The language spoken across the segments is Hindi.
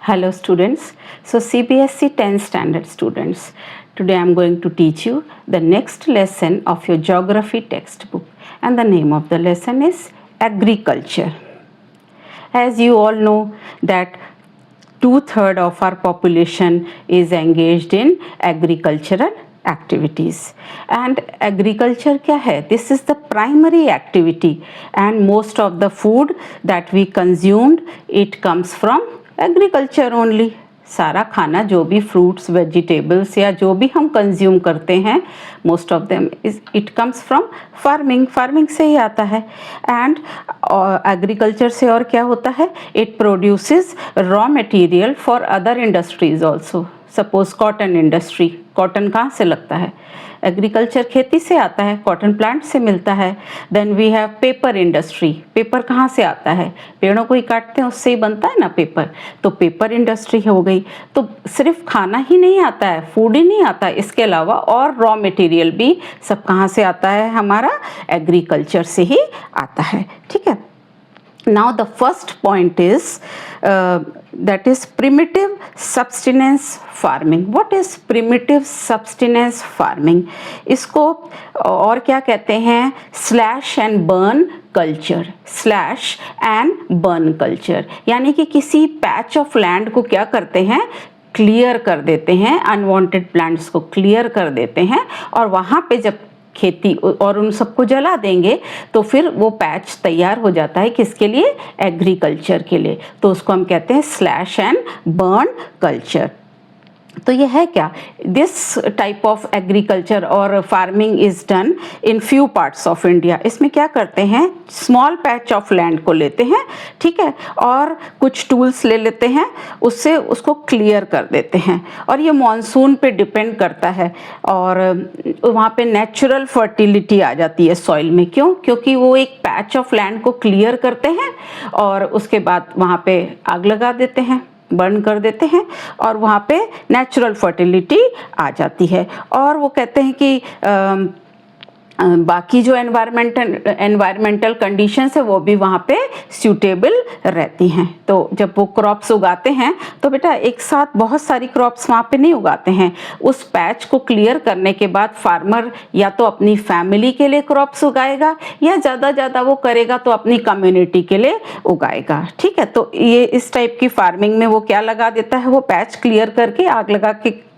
Hello students. So CBSE 10th standard students. Today I am going to teach you the next lesson of your geography textbook, and the name of the lesson is agriculture. As you all know that 2/3 of our population is engaged in agricultural activities, and agriculture क्या है? This is the primary activity, and most of the food that we consumed, it comes from agriculture only. सारा खाना जो भी फ्रूट्स वेजिटेबल्स या जो भी हम कंज्यूम करते हैं, most of them it comes from farming से ही आता है. एंड एग्रीकल्चर से और क्या होता है? It produces raw material for other industries also. Suppose cotton industry, cotton कहाँ से लगता है? एग्रीकल्चर खेती से आता है, कॉटन प्लांट से मिलता है. Then we have paper industry. Paper कहाँ से आता है? पेड़ों को ही काटते हैं, उससे ही बनता है ना पेपर. तो पेपर इंडस्ट्री हो गई. तो सिर्फ खाना ही नहीं आता है, फूड ही नहीं आता है, इसके अलावा और रॉ मटेरियल भी सब कहाँ से आता है? हमारा एग्रीकल्चर से ही आता है. ठीक है. Now the first point is that is primitive subsistence farming. What is primitive subsistence farming? इसको और क्या कहते हैं? Slash and burn culture. Slash and burn culture यानी कि किसी पैच ऑफ लैंड को क्या करते हैं? क्लियर कर देते हैं, अनवांटेड प्लांट्स को क्लियर कर देते हैं, और वहाँ पे जब खेती और उन सबको जला देंगे तो फिर वो पैच तैयार हो जाता है. किसके लिए? एग्रीकल्चर के लिए. तो उसको हम कहते हैं स्लैश एंड बर्न कल्चर. तो ये है क्या? दिस टाइप ऑफ एग्रीकल्चर और farming is done in few parts of India. इसमें क्या करते हैं? स्मॉल पैच ऑफ लैंड को लेते हैं, ठीक है, और कुछ टूल्स ले लेते हैं, उससे उसको क्लियर कर देते हैं. और ये मॉनसून पे डिपेंड करता है, और वहाँ पे नेचुरल फर्टिलिटी आ जाती है सॉइल में. क्यों? क्योंकि वो एक पैच ऑफ लैंड को क्लियर करते हैं और उसके बाद वहाँ पे आग लगा देते हैं, बर्न कर देते हैं, और वहाँ पे नेचुरल फर्टिलिटी आ जाती है. और वो कहते हैं कि बाकी जो एनवायरमेंटल कंडीशंस है वो भी वहाँ पे सूटेबल रहती हैं. तो जब वो क्रॉप्स उगाते हैं तो बेटा एक साथ बहुत सारी क्रॉप्स वहाँ पे नहीं उगाते हैं. उस पैच को क्लियर करने के बाद फार्मर या तो अपनी फैमिली के लिए क्रॉप्स उगाएगा, या ज़्यादा वो करेगा तो अपनी कम्युनिटी के लिए उगाएगा. ठीक है. तो ये इस टाइप की फार्मिंग में वो क्या लगा देता है? वो पैच क्लियर करके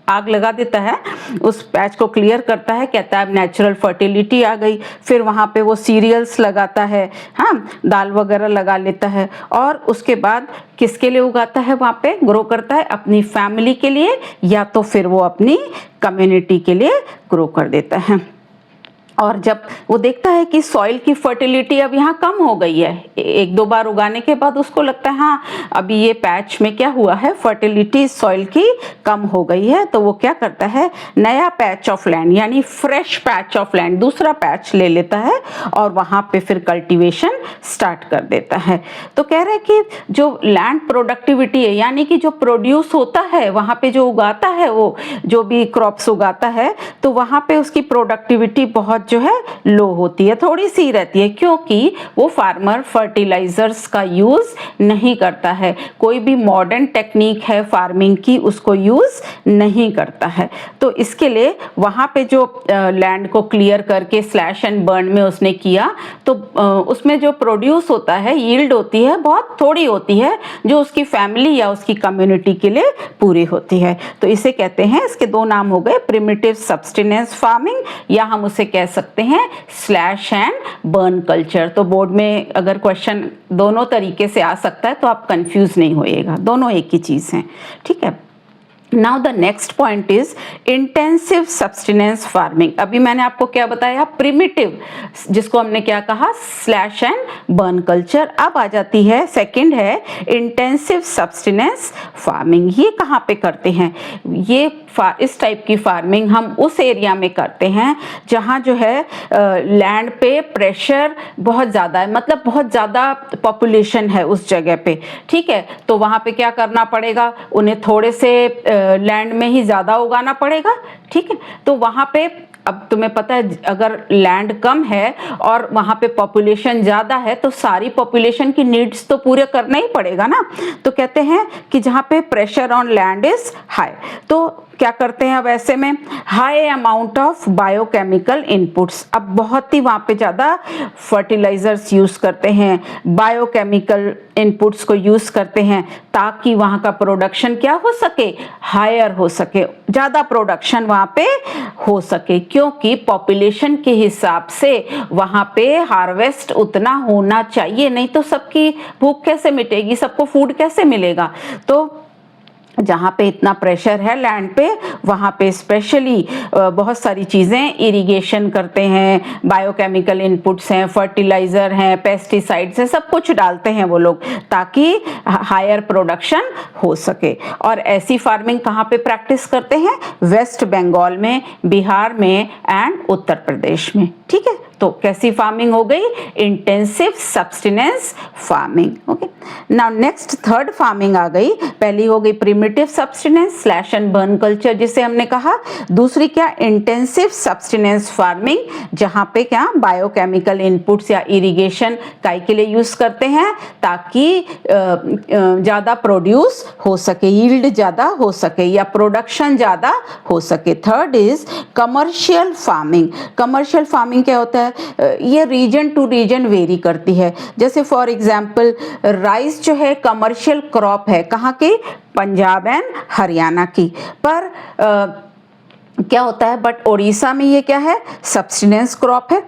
आग लगा देता है, उस पैच को क्लियर करता है, कहता है नेचुरल फर्टिलिटी आ गई. फिर वहाँ पे वो सीरियल्स लगाता है, हाँ, दाल वगैरह लगा लेता है, और उसके बाद किसके लिए उगाता है? वहाँ पे ग्रो करता है अपनी फैमिली के लिए, या तो फिर वो अपनी कम्युनिटी के लिए ग्रो कर देता है. और जब वो देखता है कि सॉइल की फर्टिलिटी अब यहाँ कम हो गई है, एक दो बार उगाने के बाद उसको लगता है हाँ अभी ये पैच में क्या हुआ है? फर्टिलिटी सॉइल की कम हो गई है. तो वो क्या करता है? नया पैच ऑफ लैंड यानी फ्रेश पैच ऑफ लैंड, दूसरा पैच ले लेता है और वहाँ पे फिर कल्टीवेशन स्टार्ट कर देता है. तो कह रहे हैं कि जो लैंड प्रोडक्टिविटी है, यानी कि जो प्रोड्यूस होता है वहाँ पे, जो उगाता है, वो जो भी क्रॉप्स उगाता है, तो वहाँ पे उसकी प्रोडक्टिविटी बहुत जो है लो होती है, थोड़ी सी रहती है, क्योंकि वो फार्मर फर्टिलाइजर्स का यूज नहीं करता है. कोई भी मॉडर्न टेक्निक है फार्मिंग की, उसको यूज नहीं करता है. तो इसके लिए वहाँ पे जो लैंड को क्लियर करके स्लैश एंड बर्न में उसने किया, तो उसमें जो प्रोड्यूस होता है, यील्ड होती है, बहुत थोड़ी होती है, जो उसकी फैमिली या उसकी कम्युनिटी के लिए पूरी होती है. तो इसे कहते हैं, इसके दो नाम हो गए, प्रिमिटिव सब्सटेंस फार्मिंग, या हम उसे कह सकते हैं स्लैश एंड बर्न कल्चर. तो बोर्ड में अगर क्वेश्चन दोनों तरीके से आ सकता है तो आप कंफ्यूज नहीं होइएगा, दोनों एक ही चीज हैं. ठीक है. Now the next point is intensive subsistence farming. अभी मैंने आपको क्या बताया? प्रिमिटिव, जिसको हमने क्या कहा? Slash and burn culture. अब आ जाती है सेकंड है इंटेंसिव सब्सटेंस फार्मिंग. ये कहाँ पे करते हैं? ये इस टाइप की फार्मिंग हम उस एरिया में करते हैं जहाँ जो है लैंड पे प्रेशर बहुत ज़्यादा है, मतलब बहुत ज़्यादा पॉपुलेशन है उस जगह पे. ठीक है. तो वहाँ पे क्या करना पड़ेगा? उन्हें थोड़े से लैंड में ही ज़्यादा उगाना पड़ेगा. ठीक है. तो वहाँ पे अब तुम्हें पता है अगर लैंड कम है और वहाँ पे पॉपुलेशन ज़्यादा है तो सारी पॉपुलेशन की नीड्स तो पूरे करना ही पड़ेगा ना। तो कहते हैं कि जहाँ पे pressure on land is high, तो क्या करते हैं अब ऐसे में, high amount of biochemical inputs, अब बहुत ही वहाँ पे ज़्यादा फर्टिलाइजर्स यूज़ करते हैं, बायोकेमिकल इनपुट्स को यूज़ करते हैं ताकि वहाँ का प्रोडक्शन क्या हो सके, हायर हो सके, ज़्यादा प्रोडक्शन वहाँ पे हो सके, क्योंकि पॉपुलेशन के हिसाब से वहाँ पे हार्वेस्ट उतना होना चाहिए, नहीं तो सबकी भूख कैसे मिटेगी, सबको फूड कैसे मिलेगा। तो जहाँ पे इतना प्रेशर है लैंड पे वहाँ पे स्पेशली बहुत सारी चीज़ें इरिगेशन करते हैं, बायोकेमिकल इनपुट्स हैं, फर्टिलाइज़र हैं, पेस्टिसाइड्स हैं, सब कुछ डालते हैं वो लोग ताकि हायर प्रोडक्शन हो सके। और ऐसी फार्मिंग कहाँ पे प्रैक्टिस करते हैं, वेस्ट बंगाल में, बिहार में एंड उत्तर प्रदेश में। ठीक है, तो कैसी फार्मिंग हो गई, intensive subsistence farming. Okay, now next third farming आ गई, पहली हो गई primitive subsistence slash and burn culture जिसे हमने कहा, दूसरी क्या, इंटेंसिव सब्सटेंस फार्मिंग, जहाँ पे क्या बायोकेमिकल इनपुट्स या इरिगेशन काय के लिए यूज करते हैं ताकि ज़्यादा प्रोड्यूस हो सके, यील्ड ज़्यादा हो सके या प्रोडक्शन ज़्यादा हो सके। Third is commercial farming. Commercial farming क्या होता है, ये रीजन टू रीजन वेरी करती है। जैसे फॉर एग्जांपल राइस जो है कमर्शियल क्रॉप है, कहाँ की, पंजाब एंड हरियाणा की, पर क्या होता है, बट उड़ीसा में ये क्या है, सब्सिस्टेंस क्रॉप है।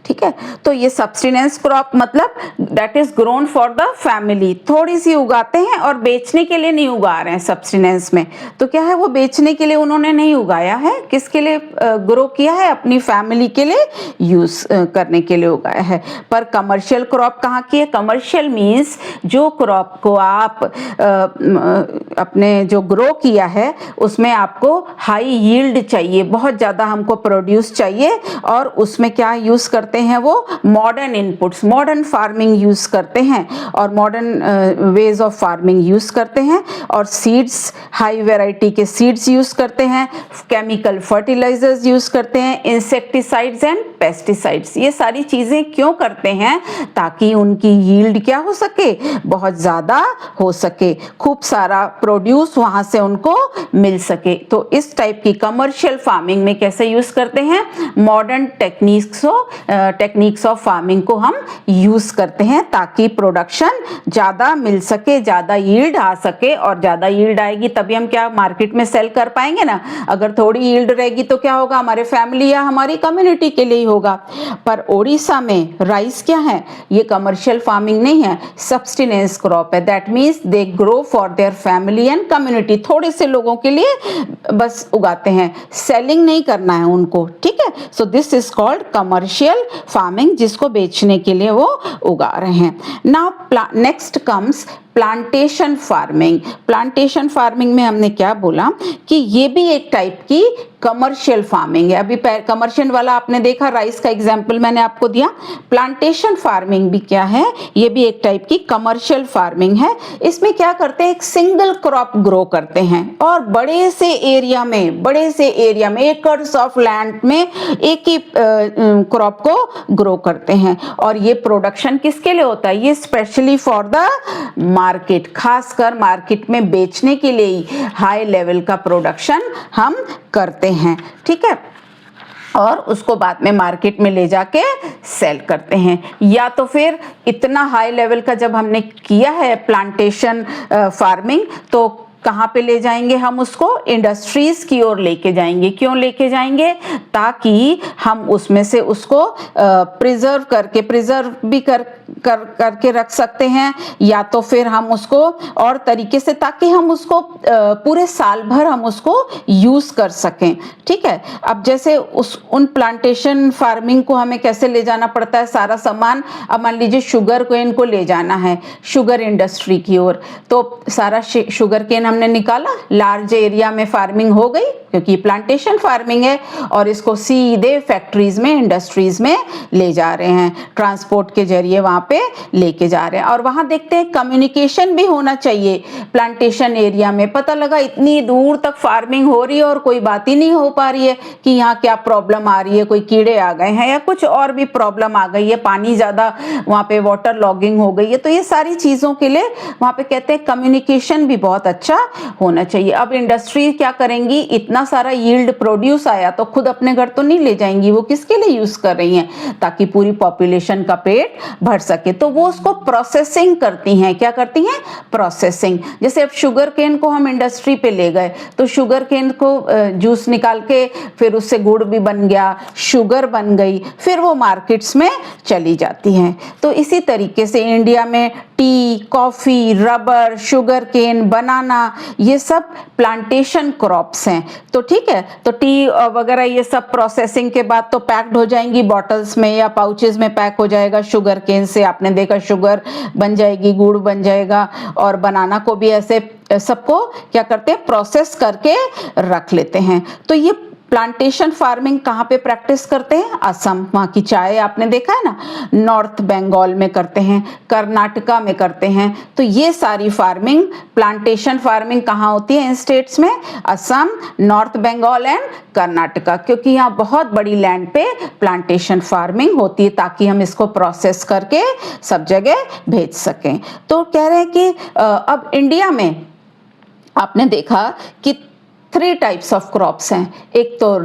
ठीक है, तो ये सब्सिस्टेंस क्रॉप मतलब that is grown for the family, थोड़ी सी उगाते हैं और बेचने के लिए नहीं उगा रहे हैं सब्सिस्टेंस में, तो क्या है वो बेचने के लिए उन्होंने नहीं उगाया है, किसके लिए ग्रो किया है, अपनी फैमिली के लिए यूज करने के लिए उगाया है। पर कमर्शियल क्रॉप कहाँ की है, कमर्शियल मीन्स जो क्रॉप को आप अपने जो ग्रो किया है उसमें आपको हाई यील्ड चाहिए, बहुत ज़्यादा हमको प्रोड्यूस चाहिए, और उसमें क्या यूज़ करते हैं वो modern inputs, modern farming use करते हैं और modern ways of farming use करते हैं, और सीड्स, हाई वैरायटी के सीड्स यूज करते हैं, केमिकल फर्टिलाइजर्स यूज करते हैं, इंसेक्टिसाइड्स एंड पेस्टिसाइड्स। ये सारी चीजें क्यों करते हैं, ताकि उनकी यील्ड क्या हो सके, बहुत ज्यादा हो सके, खूब सारा प्रोड्यूस वहां से उनको मिल सके। तो इस टाइप की कमर्शियल फार्मिंग में कैसे यूज करते हैं, मॉडर्न टेक्निक्स ऑफ फार्मिंग को हम यूज करते हैं ताकि प्रोडक्शन ज्यादा मिल सके, ज्यादा यील्ड आ सके, और ज्यादा यील्ड आएगी तभी हम क्या मार्केट में सेल कर पाएंगे ना। अगर थोड़ी यील्ड रहेगी तो क्या होगा, हमारे फैमिली या हमारी कम्युनिटी के लिए ही होगा। पर ओडिशा में राइस क्या है, ये कमर्शियल फार्मिंग नहीं है, सब्सटेंस क्रॉप है, that means they grow for their family and community, थोड़े से लोगों के लिए बस उगाते हैं, सेलिंग नहीं करना है उनको। ठीक है, so this is called commercial farming, जिसको बेचने के लिए वो उगा रहे हैं। Now next comes plantation farming. Plantation farming में हमने क्या बोला कि ये भी एक टाइप की कमर्शियल फार्मिंग है। अभी कमर्शियल वाला आपने देखा, राइस का एग्जांपल मैंने आपको दिया। प्लांटेशन फार्मिंग भी क्या है, ये भी एक टाइप की कमर्शियल फार्मिंग है। इसमें क्या करते हैं, एक सिंगल क्रॉप ग्रो करते हैं और बड़े से एरिया में एकर्स ऑफ लैंड में एक ही क्रॉप को ग्रो करते हैं, और ये प्रोडक्शन किसके लिए होता है, ये स्पेशली फॉर द मार्केट, खासकर मार्केट में बेचने के लिए ही हाई लेवल का प्रोडक्शन हम करते हैं। ठीक है, और उसको बाद में मार्केट में ले जाके सेल करते हैं। या तो फिर इतना हाई लेवल का जब हमने किया है प्लांटेशन फार्मिंग, तो कहाँ पे ले जाएंगे हम उसको, इंडस्ट्रीज की ओर लेके जाएंगे। क्यों लेके जाएंगे, ताकि हम उसमें से उसको प्रिजर्व भी करके रख सकते हैं, या तो फिर हम उसको और तरीके से, ताकि हम उसको पूरे साल भर हम उसको यूज कर सकें। ठीक है, अब जैसे उन प्लांटेशन फार्मिंग को हमें कैसे ले जाना पड़ता है, सारा सामान, अब मान लीजिए शुगर केन को ले जाना है शुगर इंडस्ट्री की ओर, तो सारा शुगर केन हमने निकाला, लार्ज एरिया में फार्मिंग हो गई, क्योंकि प्लांटेशन फार्मिंग है और इसको सीधे फैक्ट्रीज में, इंडस्ट्रीज में ले जा रहे हैं, ट्रांसपोर्ट के जरिए वहां पे लेके जा रहे हैं। और वहां देखते हैं कम्युनिकेशन भी होना चाहिए प्लांटेशन एरिया में। पता लगा इतनी दूर तक फार्मिंग हो रही है और कोई बात ही नहीं हो पा रही है कि यहाँ क्या प्रॉब्लम आ रही है, कोई कीड़े आ गए हैं या कुछ और भी प्रॉब्लम आ गई है, पानी ज्यादा वहां पे वाटर लॉगिंग हो गई है। तो ये सारी चीजों के लिए वहां पे कहते हैं कम्युनिकेशन भी बहुत अच्छा होना चाहिए। अब इंडस्ट्री क्या करेंगी, इतना सारा यील्ड प्रोड्यूस आया तो खुद अपने घर तो नहीं ले जाएंगी, वो किसके लिए यूज कर रही हैं, ताकि पूरी पॉपुलेशन का पेट भर सके। तो वो उसको प्रोसेसिंग करती हैं। क्या करती हैं? प्रोसेसिंग। जैसे अब शुगर केन को हम इंडस्ट्री पे ले गए तो शुगर केन को जूस निकाल के फिर उससे गुड़ भी बन गया, शुगर बन गई, फिर वो मार्केट्स में चली जाती हैं। तो इसी तरीके से इंडिया में tea, coffee, rubber, sugar cane, banana, ये सब प्लांटेशन क्रॉप्स हैं। तो ठीक है, तो टी वगैरह ये सब प्रोसेसिंग के बाद तो पैक्ड हो जाएंगी बॉटल्स में या पाउचेस में पैक हो जाएगा। शुगर केन से आपने देखा शुगर बन जाएगी, गुड़ बन जाएगा। और बनाना को भी ऐसे सबको क्या करते हैं, प्रोसेस करके रख लेते हैं। तो ये प्लांटेशन फार्मिंग कहाँ पे प्रैक्टिस करते हैं? असम, वहाँ की चाय आपने देखा है ना, नॉर्थ बंगाल में करते हैं, कर्नाटका में करते हैं। तो ये सारी फार्मिंग, प्लांटेशन फार्मिंग कहाँ होती है इन स्टेट्स में? असम, नॉर्थ बंगाल एंड कर्नाटका, क्योंकि यहाँ बहुत बड़ी लैंड पे प्लांटेशन फार्मिंग होती है ताकि हम इसको प्रोसेस करके सब जगह भेज सकें। तो कह रहे हैं कि अब इंडिया में आपने देखा कि 3 टाइप्स ऑफ क्रॉप्स हैं। एक तो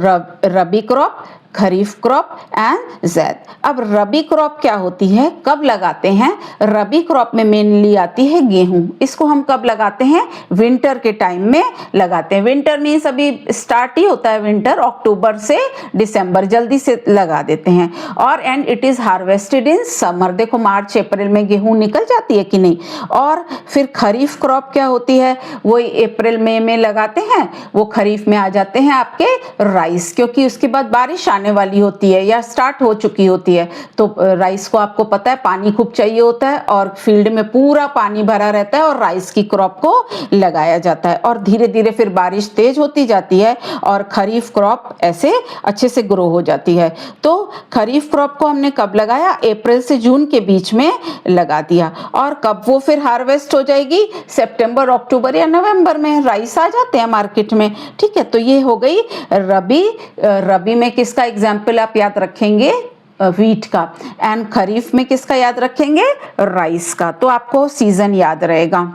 रबी क्रॉप, खरीफ क्रॉप एंड ज़ैद। अब रबी क्रॉप क्या होती है, कब लगाते हैं? रबी क्रॉप में मेनली आती है गेहूं। इसको हम कब लगाते हैं? विंटर के टाइम में लगाते हैं। विंटर मीन्स अभी स्टार्ट ही होता है विंटर, अक्टूबर से दिसंबर, जल्दी से लगा देते हैं। और and it is harvested in summer. देखो मार्च अप्रैल में गेहूं निकल जाती है कि नहीं। और फिर खरीफ क्रॉप क्या होती है, वो अप्रैल मई में लगाते हैं, वो खरीफ में आ जाते हैं आपके राइस, क्योंकि उसके बाद बारिश आने वाली होती है या स्टार्ट हो चुकी होती है। तो राइस को आपको पता है पानी खूब चाहिए होता है और फील्ड में पूरा पानी भरा रहता है और राइस की क्रॉप को लगाया जाता है। और धीरे धीरे फिर बारिश तेज होती जाती है और खरीफ क्रॉप ऐसे अच्छे से ग्रो हो जाती है। तो खरीफ क्रॉप को हमने कब लगाया? अप्रैल से जून के बीच में लगा दिया। और कब वो फिर हार्वेस्ट हो जाएगी? सितंबर, अक्टूबर या नवंबर में राइस आ जाते हैं मार्केट में। ठीक है, तो ये हो गई रबी। रबी में किसका एग्जाम्पल आप याद रखेंगे? व्हीट का। एंड खरीफ में किसका याद रखेंगे? राइस का। तो आपको सीजन याद रहेगा।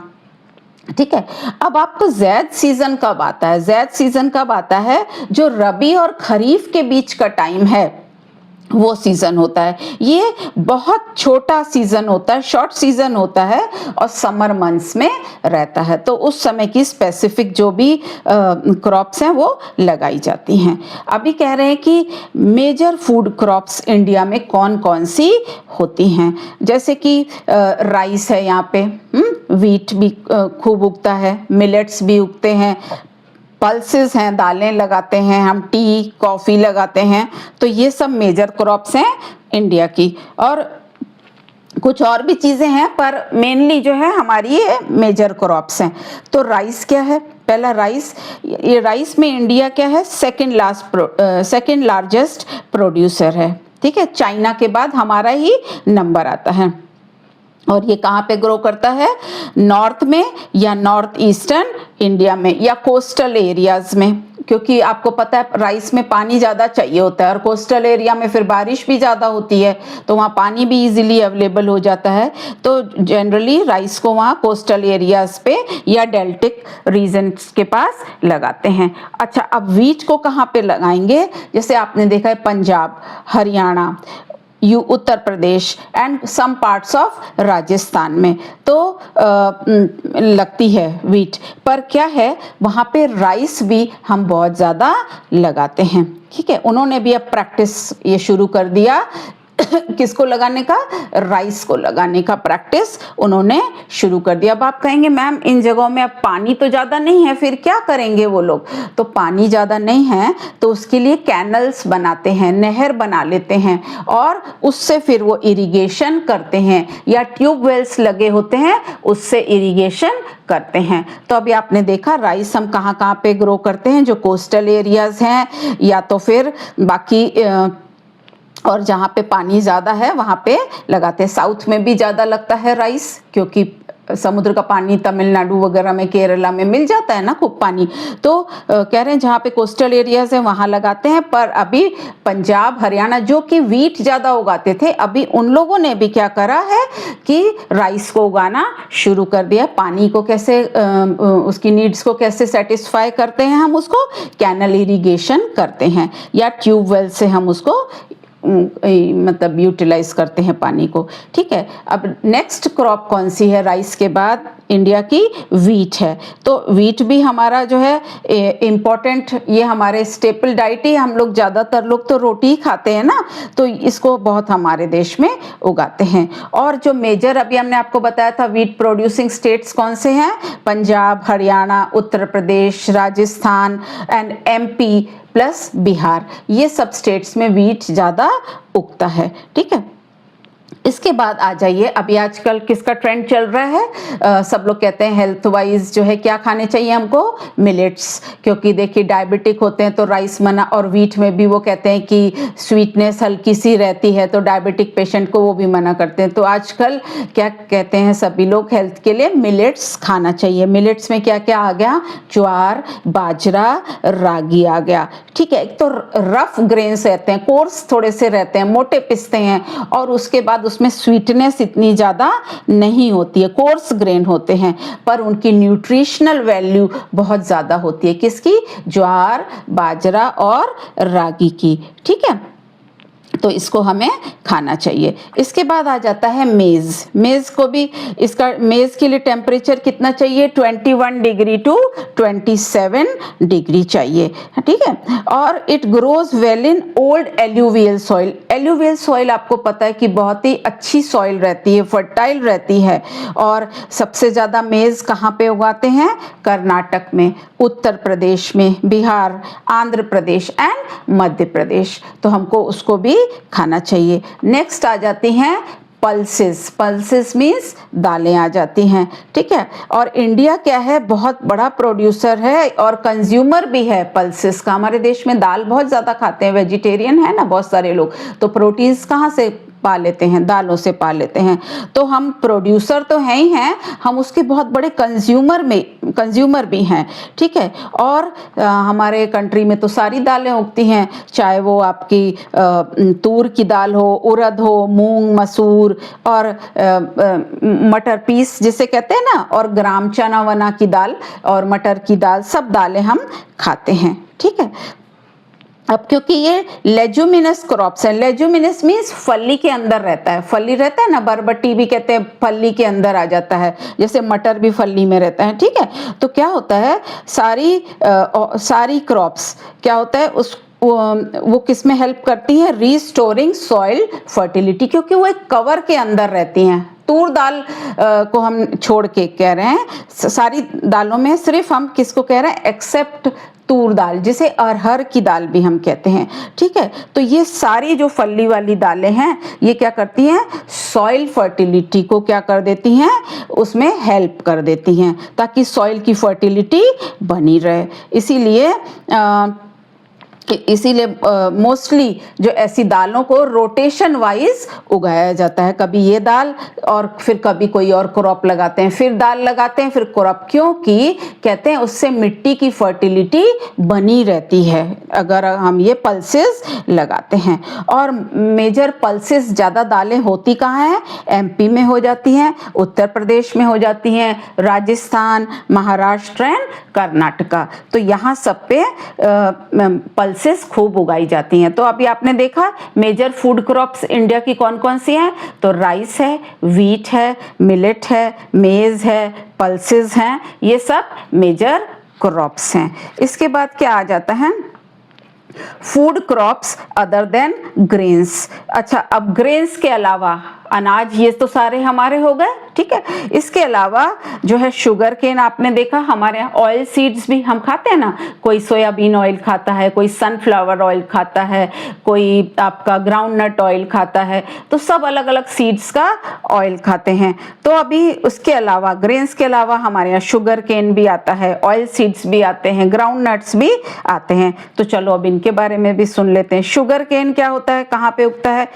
ठीक है, अब आपको ज़ैद सीजन कब आता है? ज़ैद सीजन कब आता है? जो रबी और खरीफ के बीच का टाइम है वो सीजन होता है। ये बहुत छोटा सीजन होता है, शॉर्ट सीजन होता है और समर मंथ्स में रहता है। तो उस समय की स्पेसिफिक जो भी क्रॉप्स हैं वो लगाई जाती हैं। अभी कह रहे हैं कि मेजर फूड क्रॉप्स इंडिया में कौन कौन सी होती हैं। जैसे कि राइस है यहाँ पे, व्हीट भी खूब उगता है, मिलेट्स भी उगते हैं, पल्सेस हैं, दालें लगाते हैं हम, टी, कॉफ़ी लगाते हैं। तो ये सब मेजर क्रॉप्स हैं इंडिया की। और कुछ और भी चीज़ें हैं पर मेनली जो है हमारी ये मेजर क्रॉप्स हैं। तो राइस क्या है? पहला राइस, ये राइस में इंडिया क्या है? सेकेंड लार्जेस्ट प्रोड्यूसर है। ठीक है, चाइना के बाद हमारा ही नंबर आता है। और ये कहाँ पे ग्रो करता है? नॉर्थ में या नॉर्थ ईस्टर्न इंडिया में या कोस्टल एरियाज में, क्योंकि आपको पता है राइस में पानी ज़्यादा चाहिए होता है और कोस्टल एरिया में फिर बारिश भी ज़्यादा होती है तो वहाँ पानी भी इजीली अवेलेबल हो जाता है। तो जनरली राइस को वहाँ कोस्टल एरियाज पे या डेल्टिक रीजन्स के पास लगाते हैं। अच्छा, अब व्हीट को कहाँ पे लगाएंगे? जैसे आपने देखा है Punjab, Haryana, Uttar Pradesh and some parts of Rajasthan में तो लगती है व्हीट। पर क्या है, वहाँ पे राइस भी हम बहुत ज़्यादा लगाते हैं। ठीक है, उन्होंने भी अब प्रैक्टिस ये शुरू कर दिया किसको लगाने का, राइस को लगाने का प्रैक्टिस उन्होंने शुरू कर दिया। अब आप कहेंगे मैम इन जगहों में अब पानी तो ज़्यादा नहीं है, फिर क्या करेंगे वो लोग? तो पानी ज़्यादा नहीं है तो उसके लिए कैनल्स बनाते हैं, नहर बना लेते हैं और उससे फिर वो इरिगेशन करते हैं, या ट्यूबवेल्स लगे होते हैं उससे इरिगेशन करते हैं। तो अभी आपने देखा राइस हम कहाँ कहाँ पे ग्रो करते हैं, जो कोस्टल एरियाज हैं या तो फिर बाकी और जहाँ पे पानी ज़्यादा है वहाँ पे लगाते हैं। साउथ में भी ज़्यादा लगता है राइस, क्योंकि समुद्र का पानी तमिलनाडु वगैरह में, केरला में मिल जाता है ना खूब पानी। तो कह रहे हैं जहाँ पे कोस्टल एरियाज है वहाँ लगाते हैं। पर अभी पंजाब हरियाणा जो कि वीट ज़्यादा उगाते थे, अभी उन लोगों ने भी क्या करा है कि राइस को उगाना शुरू कर दिया। पानी को कैसे उसकी नीड्स को कैसे सेटिस्फाई करते हैं, हम उसको कैनल इरिगेशन करते हैं या ट्यूबवेल से हम उसको मतलब यूटिलाइज करते हैं पानी को। ठीक है, अब नेक्स्ट क्रॉप कौन सी है राइस के बाद? इंडिया की वीट है। तो वीट भी हमारा जो है इम्पॉर्टेंट, ये हमारे स्टेपल डाइट ही, हम लोग ज़्यादातर लोग तो रोटी ही खाते हैं ना, तो इसको बहुत हमारे देश में उगाते हैं। और जो मेजर अभी हमने आपको बताया था वीट प्रोड्यूसिंग स्टेट्स कौन से हैं? Punjab, Haryana, Uttar Pradesh, Rajasthan and MP plus Bihar, ये सब स्टेट्स में वीट ज़्यादा उगता है। ठीक है, इसके बाद आ जाइए, अभी आजकल किसका ट्रेंड चल रहा है? सब लोग कहते हैं हेल्थ वाइज जो है क्या खाने चाहिए हमको? मिलेट्स, क्योंकि देखिए डायबिटिक होते हैं तो राइस मना, और वीट में भी वो कहते हैं कि स्वीटनेस हल्की सी रहती है तो डायबिटिक पेशेंट को वो भी मना करते हैं। तो आजकल क्या कहते हैं सभी लोग हेल्थ के लिए मिलेट्स खाना चाहिए। मिलेट्स में क्या क्या आ गया? ज्वार, बाजरा, रागी आ गया। ठीक है, एक तो रफ ग्रेन्स रहते हैं, कोर्स थोड़े से रहते हैं, मोटे पिसते हैं, और उसके बाद उसमें स्वीटनेस इतनी ज़्यादा नहीं होती है, कोर्स ग्रेन होते हैं, पर उनकी न्यूट्रिशनल वैल्यू बहुत ज़्यादा होती है। किसकी? ज्वार, बाजरा और रागी की। ठीक है, तो इसको हमें खाना चाहिए। इसके बाद आ जाता है मेज़। मेज़ को भी, इसका मेज़ के लिए टेम्परेचर कितना चाहिए? 21 डिग्री टू 27 डिग्री चाहिए। ठीक है, और it grows well in old alluvial soil. Alluvial soil आपको पता है कि बहुत ही अच्छी सॉइल रहती है, फर्टाइल रहती है। और सबसे ज़्यादा मेज़ कहाँ पे उगाते हैं? कर्नाटक में, उत्तर प्रदेश में, बिहार, आंध्र प्रदेश एंड मध्य प्रदेश। तो हमको उसको भी खाना चाहिए। नेक्स्ट आ जाती हैं पल्सेस। पल्सेस मीन्स दालें आ जाती हैं। ठीक है, और इंडिया क्या है? बहुत बड़ा प्रोड्यूसर है और कंज्यूमर भी है पल्सेस का। हमारे देश में दाल बहुत ज़्यादा खाते हैं, वेजिटेरियन है ना बहुत सारे लोग, तो प्रोटीन्स कहाँ से पा लेते हैं? दालों से पा लेते हैं। तो हम प्रोड्यूसर तो हैं ही हैं, हम उसके बहुत बड़े कंज्यूमर भी हैं। ठीक है, और हमारे कंट्री में तो सारी दालें उगती हैं, चाहे वो आपकी तूर की दाल हो, उड़द हो, मूंग, मसूर और मटर पीस जिसे कहते हैं ना, और ग्राम चना वना की दाल और मटर की दाल, सब दालें हम खाते हैं। ठीक है, अब क्योंकि ये लेजुमिनस क्रॉप्स है, लेजुमिनस मीन्स फली के अंदर रहता है, फली रहता है ना, बरबट्टी भी कहते हैं फली के अंदर आ जाता है, जैसे मटर भी फली में रहता है। ठीक है, तो क्या होता है, सारी क्रॉप्स क्या होता है, वो किस में हेल्प करती हैं? रीस्टोरिंग सॉइल फर्टिलिटी, क्योंकि वो एक कवर के अंदर रहती हैं। तूर दाल को हम छोड़ के कह रहे हैं, सारी दालों में सिर्फ हम किसको कह रहे हैं? एक्सेप्ट तूर दाल, जिसे अरहर की दाल भी हम कहते हैं। ठीक है, तो ये सारी जो फली वाली दालें हैं ये क्या करती हैं? सॉइल फर्टिलिटी को क्या कर देती हैं? उसमें हेल्प कर देती हैं, ताकि सॉइल की फर्टिलिटी बनी रहे। इसीलिए मोस्टली जो ऐसी दालों को रोटेशन वाइज उगाया जाता है, कभी ये दाल और फिर कभी कोई और क्रॉप लगाते हैं, फिर दाल लगाते हैं, फिर क्रॉप, क्योंकि कहते हैं उससे मिट्टी की फर्टिलिटी बनी रहती है अगर हम ये पल्सेस लगाते हैं। और मेजर पल्सेस ज़्यादा दालें होती कहाँ हैं? एमपी में हो जाती हैं, उत्तर प्रदेश में हो जाती हैं, राजस्थान, महाराष्ट्र एंड कर्नाटका। तो यहाँ सब पे पल्सेस खूब उगाई जाती हैं। तो अभी आपने देखा मेजर फूड क्रॉप्स इंडिया की कौन कौन सी हैं? तो राइस है, वीट है, मिलेट है, मेज है, पल्सेस हैं, ये सब मेजर क्रॉप्स हैं। इसके बाद क्या आ जाता है? Food crops other than grains. अच्छा, अब ग्रेन्स के अलावा अनाज ये तो सारे हमारे हो गए, ठीक है। इसके अलावा जो है शुगर केन, आपने देखा हमारे यहाँ ऑयल सीड्स भी हम खाते हैं ना, कोई सोयाबीन ऑयल खाता है, कोई सनफ्लावर ऑयल खाता है, कोई आपका ग्राउंड नट ऑयल खाता है, तो सब अलग अलग सीड्स का ऑयल खाते हैं। तो अभी उसके अलावा ग्रेन्स के अलावा हमारे यहाँ शुगर केन भी आता है, ऑयल सीड्स भी आते हैं, ग्राउंड नट्स भी आते हैं। तो चलो अब इनके बारे में भी सुन लेते हैं। शुगर केन क्या होता है, कहाँ पे उगता है?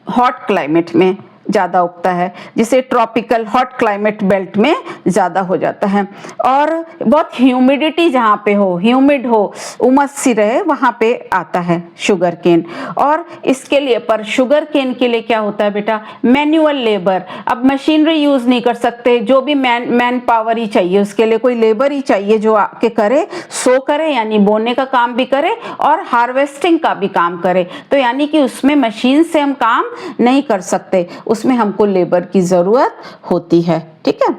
हॉट क्लाइमेट में ज़्यादा उगता है, जिसे ट्रॉपिकल हॉट क्लाइमेट बेल्ट में ज़्यादा हो जाता है। और बहुत ह्यूमिडिटी जहाँ पे हो, ह्यूमिड हो, उमस सी रहे, वहाँ पे आता है शुगर केन। और इसके लिए, पर शुगर केन के लिए क्या होता है बेटा? Manual labour. अब मशीनरी यूज़ नहीं कर सकते, जो भी मैन पावर ही चाहिए, उसके लिए कोई लेबर ही चाहिए जो आके करे, सो करे यानी बोने का काम भी करे और हार्वेस्टिंग का भी काम करे। तो यानी कि उसमें मशीन से हम काम नहीं कर सकते, उसमें हमको लेबर की जरूरत होती है, ठीक है।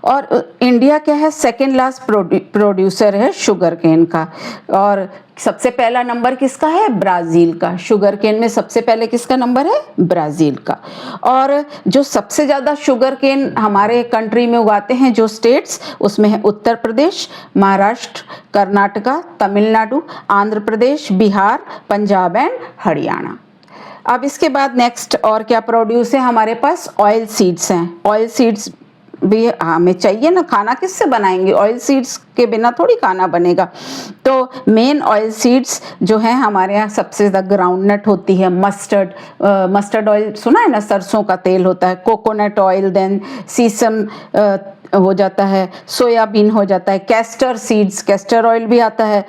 और इंडिया क्या है? सेकेंड लार्जेस्ट प्रोड्यूसर है शुगर केन का। और सबसे पहला नंबर किसका है? ब्राजील का। शुगर केन में सबसे पहले किसका नंबर है? ब्राजील का। और जो सबसे ज्यादा शुगर केन हमारे कंट्री में उगाते हैं जो स्टेट्स, उसमें है उत्तर प्रदेश, महाराष्ट्र, कर्नाटका, तमिलनाडु, आंध्र प्रदेश, बिहार, पंजाब एंड हरियाणा। अब इसके बाद नेक्स्ट और क्या प्रोड्यूस है हमारे पास? ऑयल सीड्स हैं। ऑयल सीड्स भी हमें चाहिए ना, खाना किससे बनाएंगे? ऑयल सीड्स के बिना थोड़ी खाना बनेगा। तो मेन ऑयल सीड्स जो हैं हमारे यहाँ, सबसे ज़्यादा ग्राउंडनट होती है, मस्टर्ड ऑयल सुना है ना, सरसों का तेल होता है, कोकोनट ऑयल, देन सीसम हो जाता है, सोयाबीन हो जाता है, कैस्टर सीड्स, कैस्टर ऑयल भी आता है,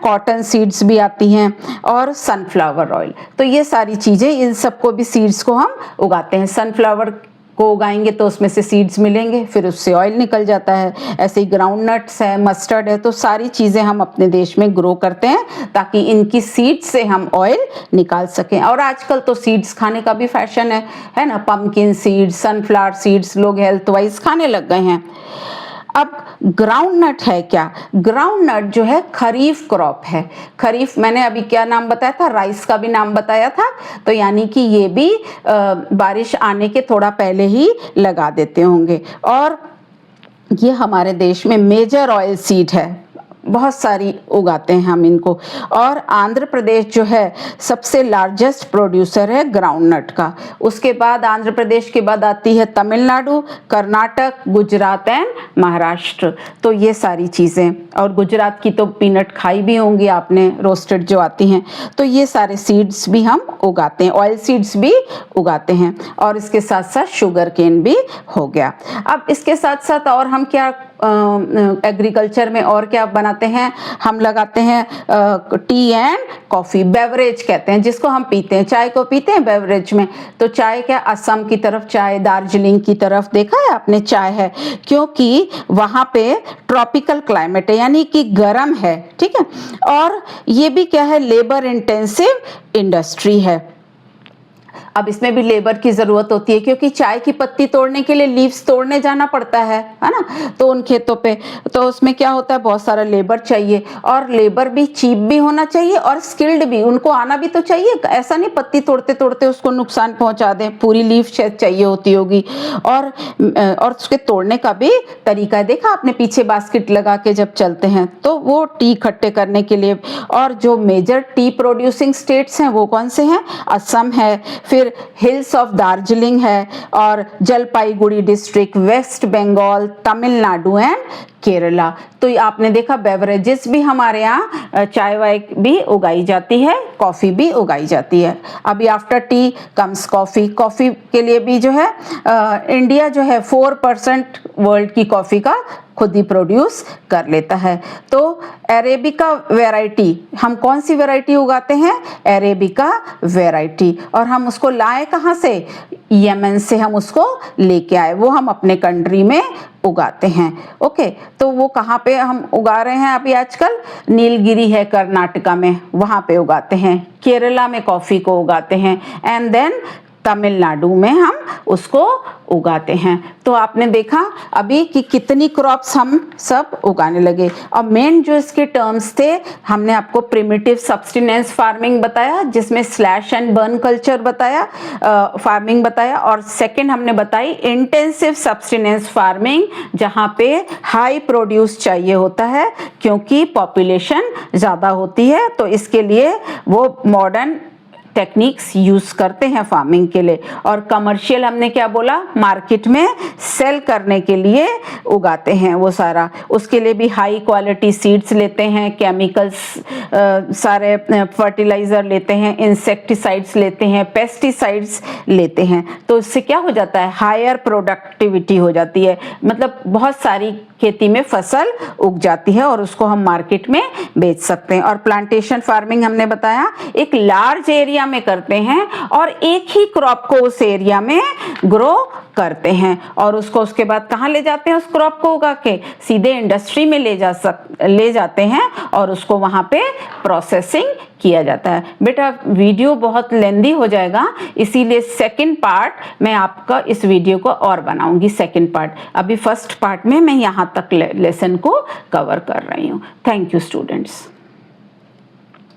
कॉटन सीड्स भी आती हैं, और सनफ्लावर ऑयल। तो ये सारी चीज़ें, इन सबको भी सीड्स को हम उगाते हैं। सनफ्लावर को उगाएंगे तो उसमें से सीड्स मिलेंगे, फिर उससे ऑयल निकल जाता है। ऐसे ही ग्राउंड नट्स है, मस्टर्ड है, तो सारी चीज़ें हम अपने देश में ग्रो करते हैं ताकि इनकी सीड्स से हम ऑयल निकाल सकें। और आजकल तो सीड्स खाने का भी फैशन है ना, पंपकिन सीड्स, सनफ्लावर सीड्स लोग हेल्थ वाइज खाने लग गए हैं। अब ग्राउंड नट है क्या? ग्राउंड नट जो है खरीफ क्रॉप है। खरीफ, मैंने अभी क्या नाम बताया था? राइस का भी नाम बताया था। तो यानी कि ये भी बारिश आने के थोड़ा पहले ही लगा देते होंगे। और ये हमारे देश में मेजर ऑयल सीड है, बहुत सारी उगाते हैं हम इनको। और आंध्र प्रदेश जो है सबसे लार्जेस्ट प्रोड्यूसर है ग्राउंडनट का। उसके बाद आंध्र प्रदेश के बाद आती है तमिलनाडु, कर्नाटक, गुजरात एंड महाराष्ट्र। तो ये सारी चीज़ें, और गुजरात की तो पीनट खाई भी होंगी आपने, रोस्टेड जो आती हैं। तो ये सारे सीड्स भी हम उगाते हैं, ऑयल सीड्स भी उगाते हैं। और इसके साथ साथ शुगर केन भी हो गया। अब इसके साथ साथ और हम क्या एग्रीकल्चर में और क्या बनाते हैं? हम लगाते हैं टी एंड कॉफ़ी, बेवरेज कहते हैं जिसको हम पीते हैं। चाय को पीते हैं बेवरेज में। तो चाय क्या, असम की तरफ चाय, दार्जिलिंग की तरफ देखा है आपने चाय है, क्योंकि वहाँ पे ट्रॉपिकल क्लाइमेट है, यानी कि गर्म है, ठीक है। और ये भी क्या है? लेबर इंटेंसिव इंडस्ट्री है। अब इसमें भी लेबर की जरूरत होती है, क्योंकि चाय की पत्ती तोड़ने के लिए लीव्स तोड़ने जाना पड़ता है ना, तो उन खेतों पे। तो उसमें क्या होता है? बहुत सारा लेबर चाहिए, और लेबर भी चीप भी होना चाहिए और स्किल्ड भी, उनको आना भी तो चाहिए। ऐसा नहीं पत्ती तोड़ते तोड़ते उसको नुकसान पहुंचा दें, पूरी लीफ शायद चाहिए होती होगी। और उसके तोड़ने का भी तरीका है, देखा आपने पीछे बास्केट लगा के जब चलते हैं, तो वो टी इकट्ठे करने के लिए। और जो मेजर टी प्रोड्यूसिंग स्टेट्स हैं वो कौन से हैं? असम है, फिर हिल्स ऑफ दार्जिलिंग है, और जलपाईगुड़ी डिस्ट्रिक्ट, वेस्ट बंगाल, तमिलनाडु एंड केरला। तो आपने देखा बेवरेजेस भी हमारे यहाँ, चाय वाय भी उगाई जाती है, कॉफ़ी भी उगाई जाती है। अभी after T comes coffee. Coffee के लिए भी जो है इंडिया जो है 4% वर्ल्ड की कॉफ़ी का खुद ही प्रोड्यूस कर लेता है। तो अरेबिका वैरायटी, हम कौन सी वैरायटी उगाते हैं? Arabica variety. और हम उसको लाए कहाँ से? यमन से हम उसको लेके आए, वो हम अपने कंट्री में उगाते हैं। ओके, तो वो कहाँ पे हम उगा रहे हैं अभी आजकल? नीलगिरी है कर्नाटका में, वहाँ पे उगाते हैं। केरला में कॉफ़ी को उगाते हैं। एंड देन तमिलनाडु में हम उसको उगाते हैं। तो आपने देखा अभी कि कितनी क्रॉप्स हम सब उगाने लगे। और मेन जो इसके टर्म्स थे, हमने आपको प्रिमिटिव सब्सटेंस फार्मिंग बताया, जिसमें स्लैश एंड बर्न कल्चर बताया, फार्मिंग बताया, और सेकंड हमने बताई इंटेंसिव सब्सटेंस फार्मिंग, जहां पे हाई प्रोड्यूस चाहिए होता है क्योंकि पॉपुलेशन ज़्यादा होती है, तो इसके लिए वो मॉडर्न टेक्निक्स यूज करते हैं फार्मिंग के लिए। और कमर्शियल हमने क्या बोला, मार्केट में सेल करने के लिए उगाते हैं वो सारा। उसके लिए भी हाई क्वालिटी सीड्स लेते हैं, केमिकल्स सारे फर्टिलाइजर लेते हैं, इंसेक्टिसाइड्स लेते हैं, पेस्टिसाइड्स लेते हैं। तो इससे क्या हो जाता है, हायर प्रोडक्टिविटी हो जाती है, मतलब बहुत सारी खेती में फसल उग जाती है और उसको हम मार्केट में बेच सकते हैं। और प्लांटेशन फार्मिंग हमने बताया एक लार्ज एरिया में करते हैं और एक ही क्रॉप को उस एरिया में ग्रो करते हैं और उसको उसके बाद कहाँ ले जाते हैं, उस क्रॉप को उगा के सीधे इंडस्ट्री में ले जाते हैं और उसको वहाँ पे प्रोसेसिंग किया जाता है। बेटा वीडियो बहुत लेंदी हो जाएगा, इसीलिए सेकंड पार्ट मैं आपका इस वीडियो को और बनाऊंगी सेकंड पार्ट। अभी फर्स्ट पार्ट में मैं यहाँ तक लेसन को कवर कर रही हूँ। Thank you students.